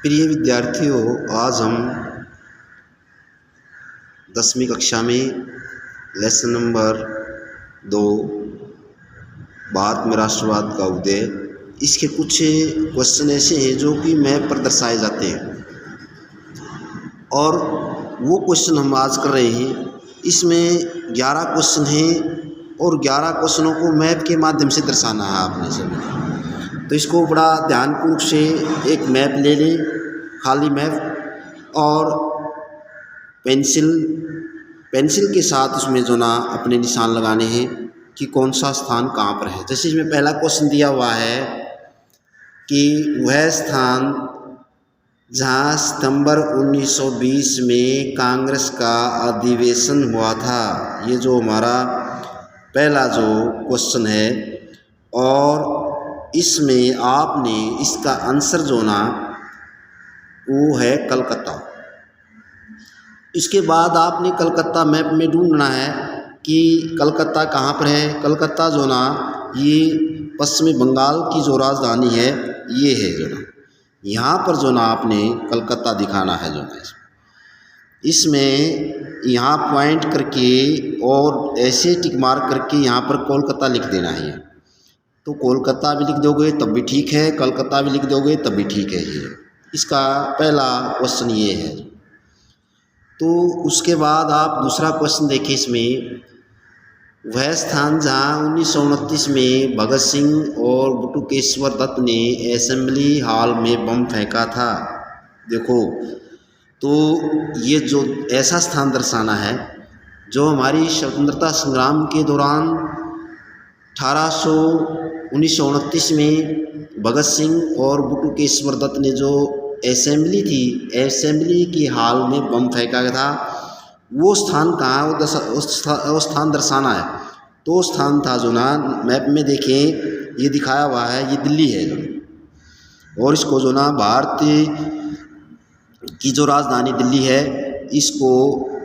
प्रिय विद्यार्थियों, आज हम 10वीं कक्षा में लेसन नंबर 2 भारत में राष्ट्रवाद का उदय, इसके कुछ क्वेश्चन ऐसे हैं जो कि मैप पर दर्शाए जाते हैं और वो क्वेश्चन हम आज कर रहे हैं। इसमें 11 क्वेश्चन हैं और 11 क्वेश्चनों को मैप के माध्यम से दर्शाना है आपने सभी। तो इसको बड़ा ध्यानपूर्वक से एक मैप ले लें, खाली मैप, और पेंसिल के साथ उसमें जो ना अपने निशान लगाने हैं कि कौन सा स्थान कहाँ पर है। जैसे इसमें पहला क्वेश्चन दिया हुआ है कि वह स्थान जहाँ सितंबर 1920 में कांग्रेस का अधिवेशन हुआ था। ये जो हमारा पहला जो क्वेश्चन है, और इसमें आपने इसका आंसर जो ना वो है कलकत्ता। इसके बाद आपने कलकत्ता मैप में ढूंढना है कि कलकत्ता कहाँ पर है। कलकत्ता जो ना ये पश्चिमी बंगाल की जो राजधानी है ये है जो ना, यहाँ पर जो ना आपने कलकत्ता दिखाना है जो ना। इसमें यहाँ पॉइंट करके और ऐसे टिक मार्क करके यहाँ पर कोलकाता लिख देना है। तो कोलकाता भी लिख दोगे तब भी ठीक है, कलकत्ता भी लिख दोगे तब भी ठीक है। ये इसका पहला क्वेश्चन ये है। तो उसके बाद आप दूसरा क्वेश्चन देखिए। इसमें वह स्थान जहाँ 1929 में भगत सिंह और बटुकेश्वर दत्त ने असेंबली हॉल में बम फेंका था। देखो, तो ये जो ऐसा स्थान दर्शाना है जो हमारी स्वतंत्रता संग्राम के दौरान 1929 में भगत सिंह और बटुकेश्वर दत्त ने जो असेंबली थी, असेंबली की हॉल में बम फेंका गया था, वो स्थान कहाँ है, वो स्थान दर्शाना है। तो स्थान था जो ना मैप में देखें, ये दिखाया हुआ है, ये दिल्ली है जो। और इसको जो ना भारत की जो राजधानी दिल्ली है, इसको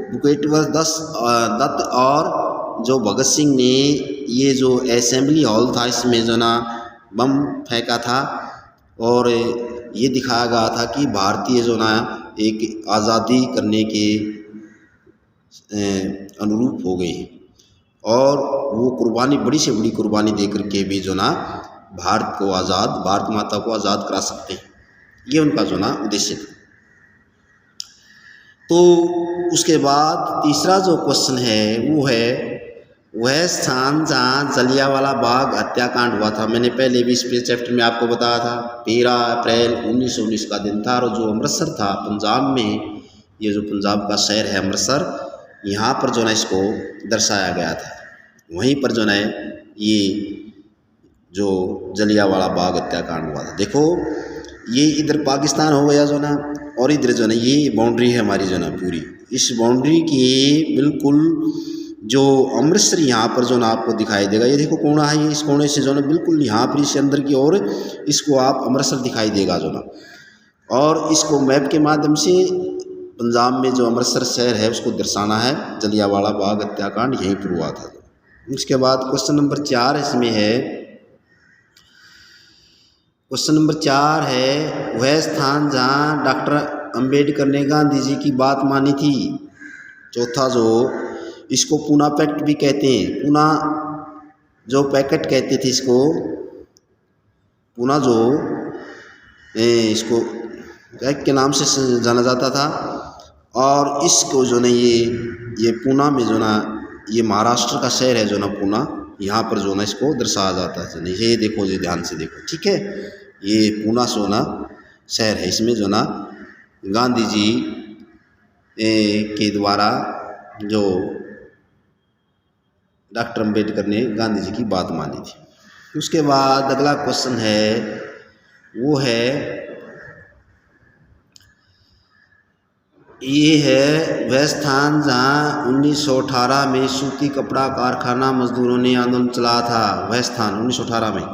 बटुकेश्वर दत्त और जो भगत सिंह ने ये जो असेंबली हॉल था इसमें जो ना बम फेंका था, और ये दिखाया गया था कि भारतीय जो ना एक आज़ादी करने के अनुरूप हो गए और वो कुर्बानी, बड़ी से बड़ी कुर्बानी दे करके भी जो ना भारत को आज़ाद, भारत माता को आज़ाद करा सकते हैं। ये उनका जो ना उद्देश्य था। तो उसके बाद तीसरा जो क्वेश्चन है वो है वह स्थान जहाँ जलियांवाला बाग हत्याकांड हुआ था। मैंने पहले भी इस चैप्टर में आपको बताया था, 13 अप्रैल 1919 का दिन था। और जो अमृतसर था पंजाब में, ये जो पंजाब का शहर है अमृतसर, यहाँ पर जो ना इसको दर्शाया गया था। वहीं पर जो ना ये जो जलियांवाला बाग हत्याकांड हुआ था। देखो, ये इधर पाकिस्तान हो गया जो ना, और इधर जो ना ये बाउंड्री है हमारी जो ना पूरी। इस बाउंड्री की बिल्कुल जो अमृतसर यहाँ पर जो ना आपको दिखाई देगा, ये देखो कोना है, ये इस कोने से जो ना बिल्कुल यहाँ पर इस अंदर की ओर इसको आप अमृतसर दिखाई देगा जो ना। और इसको मैप के माध्यम से पंजाब में जो अमृतसर शहर है उसको दर्शाना है। जलियांवाला बाग हत्याकांड यहीं पर हुआ था। उसके बाद क्वेश्चन नंबर 4 इसमें है, क्वेश्चन नंबर 4 है वह स्थान जहाँ डॉक्टर अंबेडकर ने गांधी जी की बात मानी थी। चौथा जो, इसको पूना पैक्ट भी कहते हैं, पूना जो पैकेट कहते थे इसको, पूना जो इसको पैक्ट के नाम से जाना जाता था। और इसको जो ना ये पूना में जो ना, ये महाराष्ट्र का शहर है जो ना पूना, यहाँ पर जो ना इसको दर्शाया जाता है। ये देखो जी, ध्यान से देखो, ठीक है। ये पूना जो ना शहर है, इसमें जो ना गांधी जी के द्वारा जो डॉक्टर अंबेडकर ने गांधी जी की बात मानी थी। उसके बाद अगला क्वेश्चन है वो है, ये है वह स्थान जहाँ 1918 में सूती कपड़ा कारखाना मजदूरों ने आंदोलन चलाया था। वह स्थान 1918 में,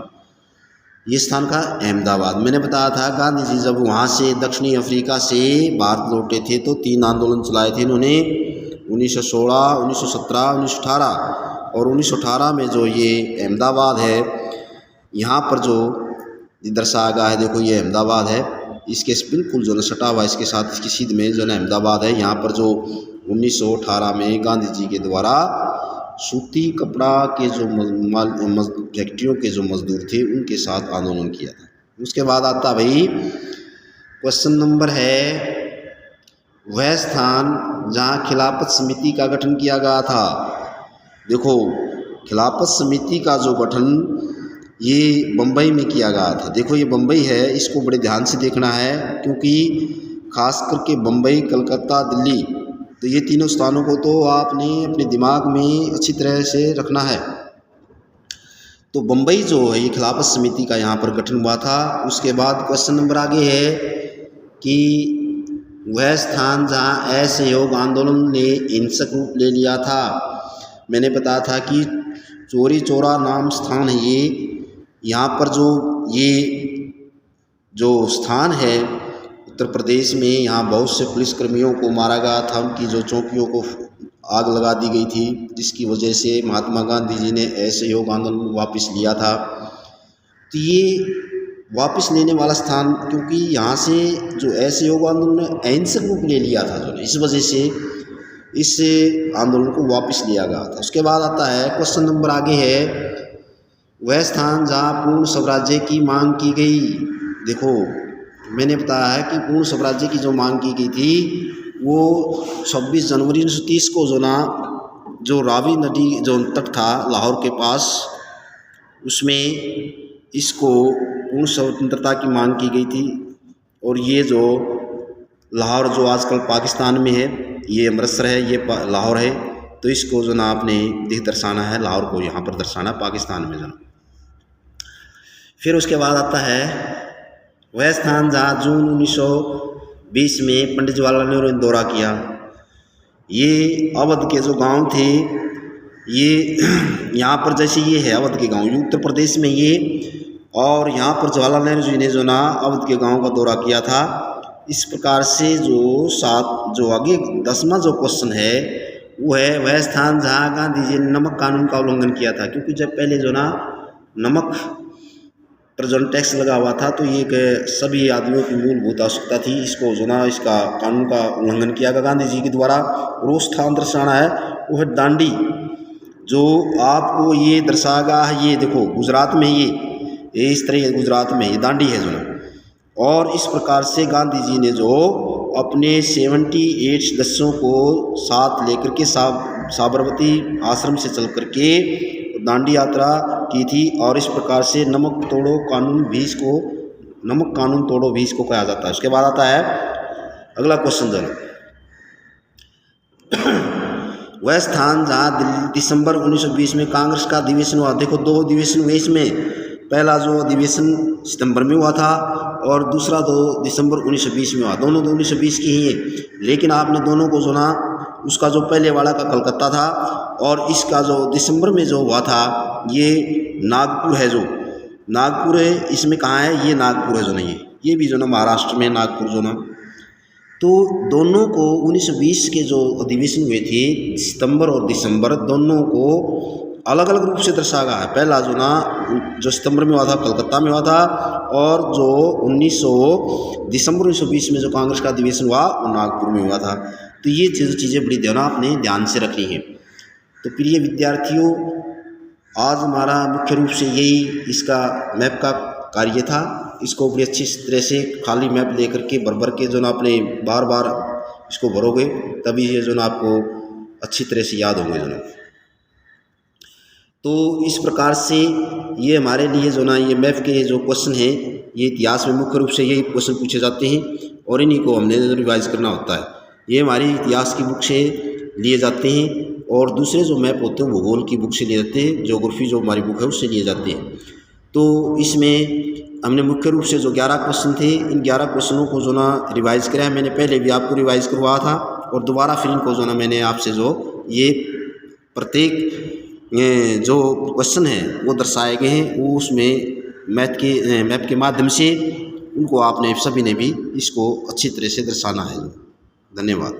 ये स्थान का अहमदाबाद। मैंने बताया था गांधी जी जब वहाँ से दक्षिणी अफ्रीका से भारत लौटे थे तो 3 आंदोलन चलाए थे इन्होंने, 1916, 1917, 1918। और 1918 में जो ये अहमदाबाद है, यहाँ पर जो दर्शाया गया है, देखो ये अहमदाबाद है, इसके बिल्कुल जो है सटा हुआ इसके साथ इसकी सीध में जो है अहमदाबाद है। यहाँ पर जो 1918 में गांधी जी के द्वारा सूती कपड़ा के जो फैक्ट्रियों के जो मजदूर थे उनके साथ आंदोलन किया था। उसके बाद आता भाई क्वेश्चन नंबर है, वह स्थान जहाँ खिलाफत समिति का गठन किया गया था। देखो खिलाफत समिति का जो गठन ये बम्बई में किया गया था। देखो ये बम्बई है, इसको बड़े ध्यान से देखना है क्योंकि खास करके बम्बई, कलकत्ता, दिल्ली, तो ये तीनों स्थानों को तो आपने अपने दिमाग में अच्छी तरह से रखना है। तो बम्बई जो है ये खिलाफत समिति का यहाँ पर गठन हुआ था। उसके बाद क्वेश्चन नंबर आगे है कि वह स्थान जहाँ असहयोग आंदोलन ने हिंसक रूप ले लिया था। मैंने बताया था कि चौरी चौरा नाम स्थान है ये, यहाँ पर ये जो स्थान है उत्तर प्रदेश में, यहाँ बहुत से पुलिसकर्मियों को मारा गया था, उनकी जो चौकियों को आग लगा दी गई थी, जिसकी वजह से महात्मा गांधी जी ने असहयोग आंदोलन वापस लिया था। तो ये वापस लेने वाला स्थान, क्योंकि यहाँ से जो असहयोग आंदोलन ने अहिंसक रूप ले लिया था जो, इस वजह से इस आंदोलन को वापस लिया गया था। उसके बाद आता है क्वेश्चन नंबर आगे है, वह स्थान जहाँ पूर्ण स्वराज्य की मांग की गई। देखो मैंने बताया है कि पूर्ण स्वराज्य की जो मांग की गई थी वो 26 जनवरी 1930 को जो रावी नदी जो तट था लाहौर के पास, उसमें इसको पूर्ण स्वतंत्रता की मांग की गई थी। और ये जो लाहौर जो आजकल पाकिस्तान में है, ये अमृतसर है, ये लाहौर है, तो इसको जो ना आपने दिख दर्शाना है, लाहौर को यहाँ पर दर्शाना पाकिस्तान में जो। फिर उसके बाद आता है वह स्थान जहाँ जून 1920 में पंडित जवाहरलाल नेहरू ने दौरा किया। ये अवध के जो गांव थे, ये यहाँ पर जैसे ये है अवध के गांव, ये उत्तर प्रदेश में ये, और यहाँ पर जवाहरलाल नेहरू जी ने जो ना अवध के गांव का दौरा किया था। इस प्रकार से जो आगे 10वां जो क्वेश्चन है वो है वह स्थान जहाँ गांधी जी ने नमक कानून का उल्लंघन किया था। क्योंकि जब पहले जो ना नमक पर जो टैक्स लगा हुआ था तो ये सभी आदमियों की मूलभूत आवश्यकता थी, इसको जो ना इसका कानून का उल्लंघन किया गया गांधी जी के द्वारा। और वो स्थान दर्शाना है वो है दांडी, जो आपको ये दर्शाएगा है, ये देखो गुजरात में, ये इस तरह गुजरात में ये दांडी है जो ना। और इस प्रकार से गांधी जी ने जो अपने 78 सदस्यों को साथ लेकर के साबरमती आश्रम से चल करके दांडी यात्रा की थी। और इस प्रकार से नमक तोड़ो कानून भी इसको, नमक कानून तोड़ो भी इसको कहा जाता है। उसके बाद आता है अगला क्वेश्चन जो वह स्थान जहाँ दिसंबर 1920 में कांग्रेस का अधिवेशन हुआ। देखो 2 अधिवेशन हुए इसमें, पहला जो अधिवेशन सितंबर में हुआ था और दूसरा 2 दिसंबर 1920 में हुआ। दोनों 1920 की ही है, लेकिन आपने दोनों को जो ना उसका जो पहले वाला का कलकत्ता था और इसका जो दिसंबर में जो हुआ था ये नागपुर है, जो नागपुर है, इसमें कहाँ है, ये नागपुर है जो नहीं है, ये भी जो ना महाराष्ट्र में नागपुर जो ना। तो दोनों को 1920 के जो अधिवेशन हुए थे सितंबर और दिसंबर, दोनों को अलग अलग रूप से दर्शाया गया है। पहला जो ना जो सितंबर में हुआ था कलकत्ता में हुआ था, और जो दिसंबर 1920 में जो कांग्रेस का अधिवेशन हुआ वो नागपुर में हुआ था। तो ये चीज़ें बड़ी ध्यान आपने ध्यान से रखनी है। तो प्रिय विद्यार्थियों, आज हमारा मुख्य रूप से यही इसका मैप का कार्य था। इसको बड़ी अच्छी तरह से खाली मैप लेकर के भर के जो ना अपने बार बार इसको भरोगे, तभी ये जो ना आपको अच्छी तरह से याद होंगे जो ना। तो इस प्रकार से ये हमारे लिए जो ना ये मैप के जो क्वेश्चन हैं, ये इतिहास में मुख्य रूप से यही क्वेश्चन पूछे जाते हैं और इन्हीं को हमने रिवाइज करना होता है। ये हमारी इतिहास की बुक से लिए जाते हैं और दूसरे जो मैप होते हैं भूगोल की बुक से लिए जाते हैं, ज्योग्राफी जो हमारी बुक है उससे लिए जाते हैं। तो इसमें हमने मुख्य रूप से जो 11 क्वेश्चन थे, इन 11 क्वेश्चनों को जो ना रिवाइज़ किया है। मैंने पहले भी आपको रिवाइज़ करवाया था और दोबारा फिर इनको जो ना मैंने आपसे जो ये प्रत्येक जो क्वेश्चन है वो दर्शाए गए हैं, वो उसमें मैप के माध्यम से उनको आपने सभी ने भी इसको अच्छी तरह से दर्शाना है। धन्यवाद।